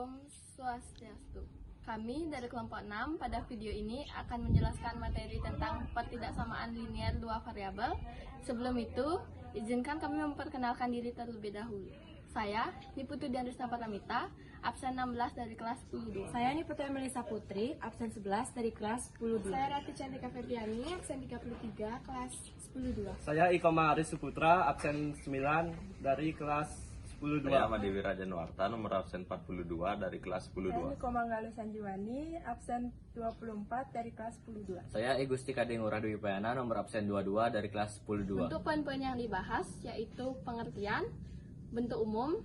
Om Swastiastu. Kami dari kelompok 6 pada video ini akan menjelaskan materi tentang pertidaksamaan linear dua variabel. Sebelum itu, izinkan kami memperkenalkan diri terlebih dahulu. Saya Niputu Dianrisna Patamita, absen 16 dari kelas 12. Saya Niputu Melisa Putri, absen 11 dari kelas 12. Saya Rati Cantika Febriani, absen 33, kelas 12. Saya Ikoma Aris Suputra, absen 9 dari kelas 12. Saya Ahmad Dewi Raja Nuarta, nomor absen 42 dari kelas 12. Saya Niko Manggalu Sanjiwani, absen 24 dari kelas 12. Saya Igusti Kadengura Dwi Payana, nomor absen 22 dari kelas 12. Untuk poin-poin yang dibahas yaitu pengertian, bentuk umum,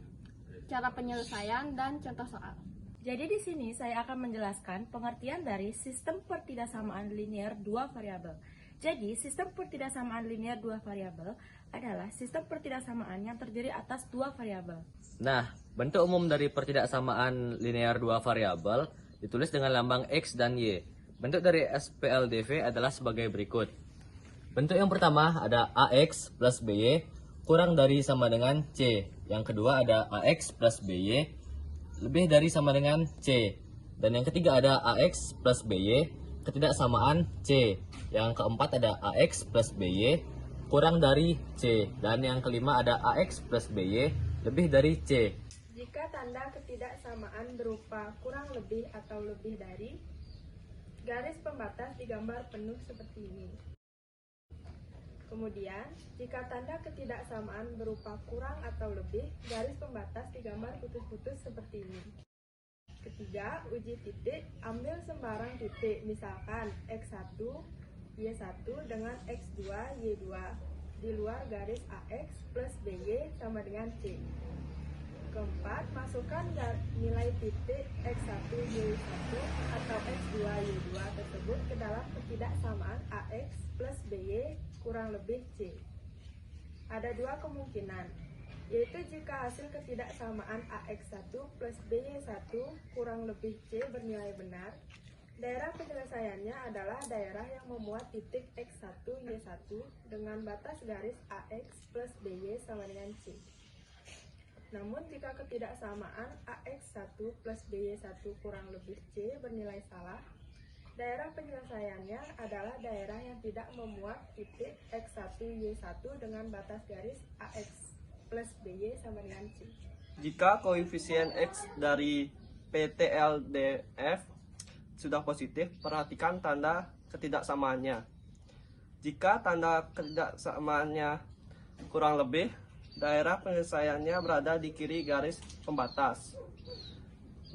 cara penyelesaian, dan contoh soal. Jadi di sini saya akan menjelaskan pengertian dari sistem pertidaksamaan linear dua variabel. Jadi sistem pertidaksamaan linear dua variabel adalah sistem pertidaksamaan yang terdiri atas dua variabel. Nah, bentuk umum dari pertidaksamaan linear dua variabel ditulis dengan lambang X dan Y. Bentuk dari SPLDV adalah sebagai berikut. Bentuk yang pertama ada AX plus BY kurang dari sama dengan C. Yang kedua ada AX plus BY lebih dari sama dengan C. Dan yang ketiga ada AX plus BY ketidaksamaan C. Yang keempat ada AX plus BY kurang dari C. Dan yang kelima ada AX plus BY lebih dari C. Jika tanda ketidaksamaan berupa kurang lebih atau lebih dari, garis pembatas digambar penuh seperti ini. Kemudian, jika tanda ketidaksamaan berupa kurang atau lebih, garis pembatas digambar putus-putus seperti ini. Ketiga, uji titik, ambil sembarang titik, misalkan X1, Y1 dengan X2, Y2 di luar garis AX plus BY sama dengan C. Keempat, masukkan nilai titik X1, Y1 atau X2, Y2 tersebut ke dalam ketidaksamaan AX plus BY kurang lebih C. Ada dua kemungkinan, yaitu jika hasil ketidaksamaan AX1 plus BY1 kurang lebih C bernilai benar, daerah penyelesaiannya adalah daerah yang memuat titik X1, Y1 dengan batas garis AX plus BY sama dengan C. Namun jika ketidaksamaan AX1 plus BY1 kurang lebih C bernilai salah, daerah penyelesaiannya adalah daerah yang tidak memuat titik X1, Y1 dengan batas garis AX plus BY sama dengan C. Jika koefisien X dari PTLDF sudah positif, perhatikan tanda ketidaksamaannya. Jika tanda ketidaksamaannya kurang lebih, daerah penyelesaiannya berada di kiri garis pembatas.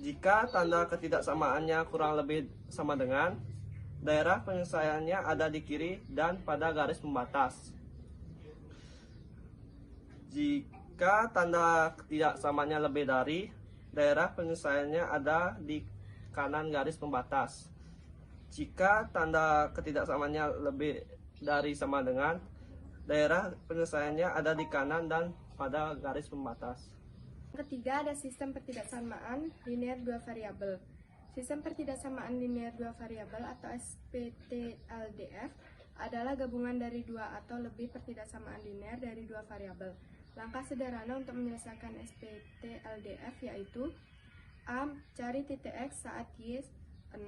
Jika tanda ketidaksamaannya kurang lebih sama dengan, daerah penyelesaiannya ada di kiri dan pada garis pembatas. Jika tanda ketidaksamaannya lebih dari, daerah penyelesaiannya ada di kanan garis pembatas. Jika tanda ketidaksamaannya lebih dari sama dengan, daerah penyelesaiannya ada di kanan dan pada garis pembatas. Ketiga ada sistem pertidaksamaan linear dua variabel. Sistem pertidaksamaan linear dua variabel atau SPTLDF adalah gabungan dari dua atau lebih pertidaksamaan linear dari dua variabel. Langkah sederhana untuk menyelesaikan SPTLDF yaitu A. Cari titik X saat Y 0,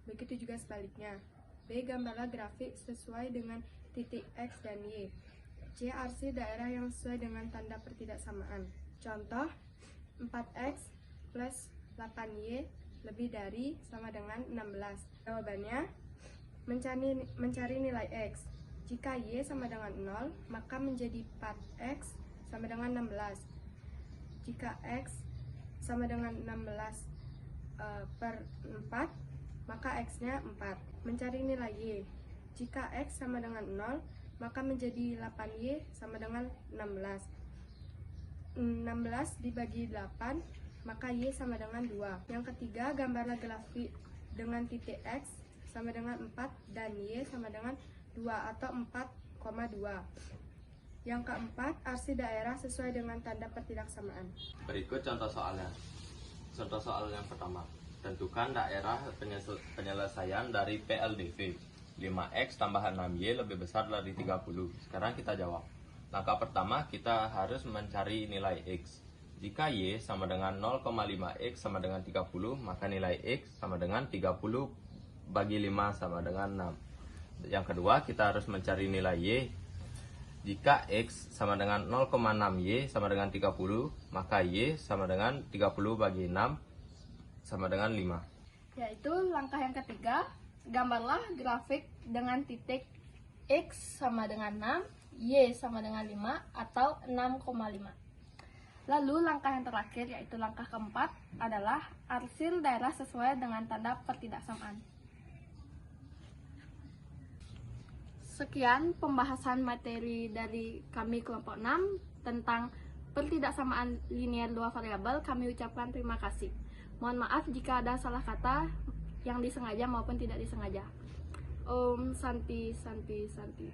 begitu juga sebaliknya. B. Gambarlah grafik sesuai dengan titik X dan Y. C. Arsir daerah yang sesuai dengan tanda pertidaksamaan. Contoh, 4X plus 8Y lebih dari sama dengan 16. Jawabannya, mencari nilai X. Jika Y sama dengan 0, maka menjadi 4X sama dengan 16. Jika X sama dengan 16 per 4, maka X-nya 4. Mencari nilai Y. Jika X sama dengan 0, maka menjadi 8Y sama dengan 16. 16 dibagi 8, maka Y sama dengan 2. Yang ketiga, gambarlah grafik dengan titik X sama dengan 4 dan Y sama dengan 2 atau 4,2. Yang keempat, arsir daerah sesuai dengan tanda pertidaksamaan. Berikut contoh soalnya. Contoh soal yang pertama. Tentukan daerah penyelesaian dari PLDV. 5X tambah 6Y lebih besar dari 30. Sekarang kita jawab. Langkah pertama, kita harus mencari nilai X. Jika Y sama dengan 0,5X sama dengan 30, maka nilai X sama dengan 30 bagi 5 sama dengan 6. Yang kedua, kita harus mencari nilai Y. Jika X sama dengan 0,6Y sama dengan 30, maka Y sama dengan 30 bagi 6 sama dengan 5. Yaitu langkah yang ketiga, gambarlah grafik dengan titik X sama dengan 6, Y sama dengan 5 atau 6,5. Lalu langkah yang terakhir yaitu langkah keempat adalah arsir daerah sesuai dengan tanda pertidaksamaan. Sekian pembahasan materi dari kami kelompok 6 tentang pertidaksamaan linear dua variabel. Kami ucapkan terima kasih. Mohon maaf jika ada salah kata yang disengaja maupun tidak disengaja. Om Santi Santi Santi.